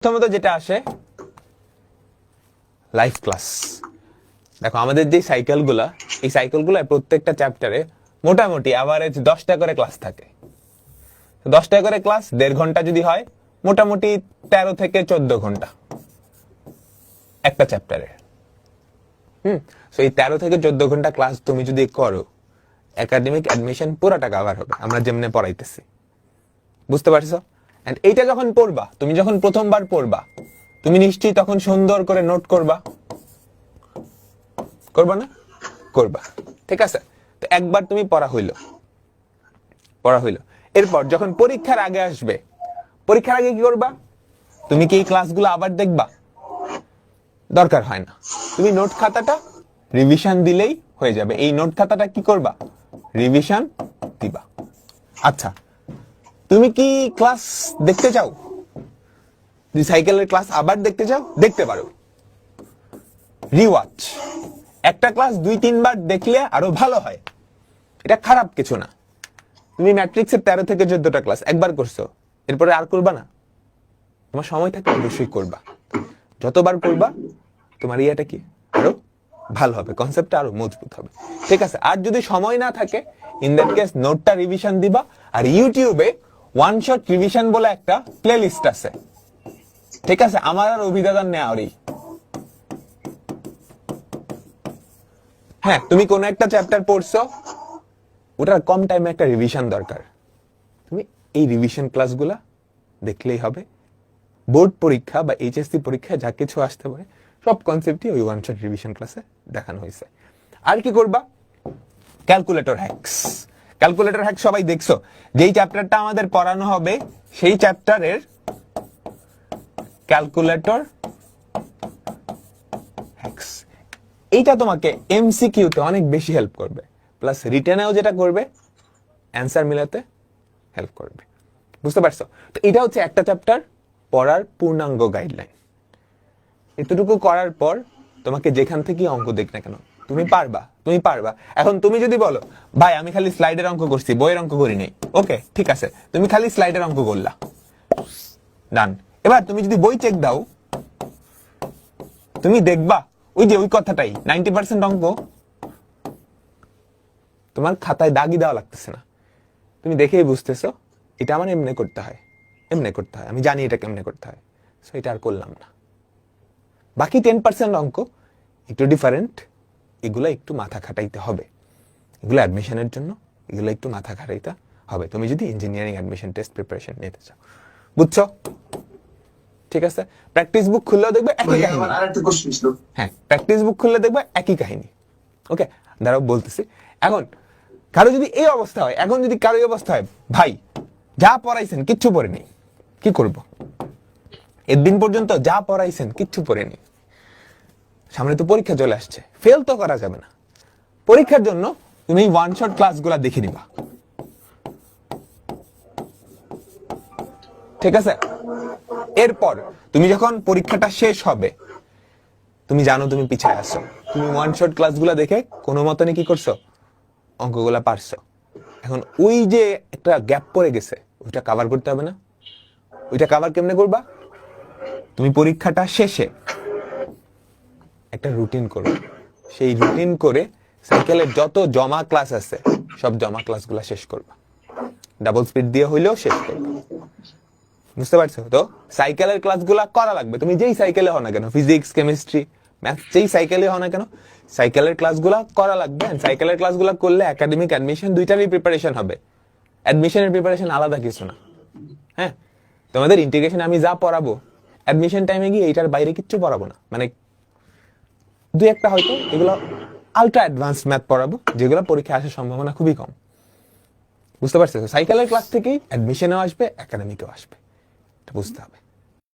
প্রথমত যেটা আসে লাইভ ক্লাস। দেখো আমাদের যে সাইকেলগুলা, এই সাইকেলগুলো প্রত্যেকটা চ্যাপ্টারে মোটামুটি অ্যাভারেজ 10টা করে ক্লাস থাকে। 10টা করে ক্লাস 1.5 ঘন্টা যদি হয়, মোটামুটি 13 থেকে 14 ঘন্টা একটা চ্যাপ্টারে। সো এই 13 থেকে 14 ঘন্টা ক্লাস তুমি যদি করো, একাডেমিক অ্যাডমিশন পুরোটা কভার হবে আমরা যেমনে পড়াইতেছি। বুঝতে পারছো? এন্ড এইটা যখন পড়বা, তুমি যখন প্রথমবার পড়বা, তুমি নিশ্চয়ই তখন সুন্দর করে নোট করবা না? করবা, ঠিক আছে? তো একবার তুমি পড়া হইলো, এরপর যখন পরীক্ষার আগে আসবে, পরীক্ষার আগে কি করবা? তুমি কি এই ক্লাসগুলো আবার দেখবা? দরকার হয় না, তুমি নোট খাতাটা রিভিশন দিলেই হয়ে যাবে। এই নোট খাতাটা কি করবা? রিভিশন দিবা। আচ্ছা, তুমি কি ক্লাস দেখতে চাও? সাইকেলের ক্লাস আবার দেখতে চাও? দেখতে পারো। রিওয়াচ, একটা ক্লাস 2-3 বার দেখলে আরো ভালো হয়, এটা খারাপ কিছু না। তুমি ম্যাট্রিক্সের 13 থেকে 14টা ক্লাস একবার করছো, এরপরে আর করবা না? তোমার সময় থাকে অবশ্যই করবা। যতবার করবা তোমার ইয়েটা কি আরো ভালো হবে, কনসেপ্টটা আরো মজবুত হবে, ঠিক আছে? আর যদি সময় না থাকে, ইন দ্যাট কেস নোটটা রিভিশন দিবা। আর ইউটিউবে ওয়ান শট রিভিশন বলে একটা প্লেলিস্ট আছে, ঠিক আছে? আমার আর অভিজ্ঞতা নেওয়ারই। হ্যাঁ, তুমি কোন একটা চ্যাপ্টার পড়ছো, ওটার কম টাইমে একটা রিভিশন দরকার, তুমি এই রিভিশন ক্লাসগুলা দেখলেই হবে। বোর্ড পরীক্ষা বা এইচএসসি পরীক্ষায় যা কিছু আসতে পারে সব কনসেপ্টই ওই ওয়ান শট রিভিশন ক্লাসে দেখানো হয়েছে। আর কি করবা? Calculator hacks. ক্যালকুলেটর হ্যাক সবাই দেখছো, যেই চ্যাপ্টারটা আমাদের পড়ানো হবে সেই চ্যাপ্টারের ক্যালকুলেটর হ্যাকস। এইটা তোমাকে এমসিকিউতে অনেক বেশি হেল্প করবে, প্লাস রিটেনেও যেটা করবে অ্যান্সার মিলাতে হেল্প করবে। বুঝতে পারছো? তো এটা হচ্ছে একটা চ্যাপ্টার পড়ার পূর্ণাঙ্গ গাইডলাইন। এতটুকু করার পর তোমাকে যেখান থেকে অঙ্ক দেখ না কেন তুমি পারবা। এখন তুমি যদি বলো ভাই আমি খালি স্লাইডের অঙ্ক করছি, বইয়ের অঙ্ক করি নাই, ওকে ঠিক আছে, তুমি খালি স্লাইডের অঙ্ক করলা, ডান। এবার তুমি যদি বই চেক দাও, তুমি দেখবা ওই কথাটাই 90% অঙ্ক তোমার খাতায় দাগই দেওয়া লাগতেছে না, তুমি দেখেই বুঝতেছো এটা আমার এমনি করতে হয়, আমি জানি এটা কেমনে করতে হয়, সো এটা আর করলাম না। বাকি 10% অঙ্ক একটু ডিফারেন্ট, এগুলো একটু মাথা খাটাইতে হবে, এগুলো অ্যাডমিশনের জন্য, এগুলো একটু মাথা খাটাইতে হবে তুমি যদি ইঞ্জিনিয়ারিং অ্যাডমিশন টেস্ট প্রিপারেশন নিতে চাও। বুঝছো? ঠিক আছে, প্র্যাকটিস বুক খুললেও দেখবে একই কাহিনী। হ্যাঁ, প্র্যাকটিস বুক খুললে দেখবে একই কাহিনী। ওকে, দাঁড়াও বলতেছি। এখন কারো যদি এই অবস্থা হয়, ভাই যা পড়াইছেন কিচ্ছু পড়েনি, কি করব? এদিন পর্যন্ত যা পড়াইছেন কিচ্ছু পড়েনি, সামনে তো পরীক্ষা চলে আসছে, ফেল তো করা যাবে না। পরীক্ষার জন্য তুমি ওয়ান শট ক্লাসগুলো দেখে নিবা, ঠিক আছে? এরপর তুমি যখন পরীক্ষাটা শেষ হবে, তুমি জানো তুমি পিছায় আসছো, তুমি ওয়ান শট ক্লাসগুলো দেখে কোনো মতনে কি করছো, অঙ্কগুলা পারছো। এখন ওই যে একটা গ্যাপ পড়ে গেছে, ওইটা কভার করতে হবে না? ওইটা কভার কেমনে করবা? তুমি পরীক্ষাটা শেষে একটা রুটিন করবে, সেই রুটিন করে সাইকেলের যত জমা ক্লাস আছে সব জমা ক্লাসগুলো শেষ করবা, ডাবল স্পিড দিয়ে হইলেও শেষ করবা। বুঝতে পারছো? তো সাইকেলের ক্লাসগুলো করা লাগবে, তুমি যেই সাইকেলে হও না কেন, ফিজিক্স কেমিস্ট্রি ম্যাথ যেই সাইকেলে হও না কেন, সাইকেলের ক্লাসগুলো করা লাগবে। সাইকেলের ক্লাসগুলো করলে একাডেমিক অ্যাডমিশন দুইটারই প্রিপারেশন হবে, অ্যাডমিশনের প্রিপারেশন আলাদা কিছু না। হ্যাঁ, তোমাদের ইন্টিগ্রেশন আমি যা পড়াবো অ্যাডমিশন টাইমে গিয়ে এইটার বাইরে কিচ্ছু পড়াবো না, মানে দুই একটা হয়তো এগুলো আলট্রা অ্যাডভান্সড ম্যাথ পড়াবো, যেগুলো পরীক্ষায় আসার সম্ভাবনা খুবই কম। বুঝতে পারছো? সাইকেলের ক্লাস থেকেই অ্যাডমিশনেও আসবে, একাডেমিকেও আসবে, এটা বুঝতে হবে।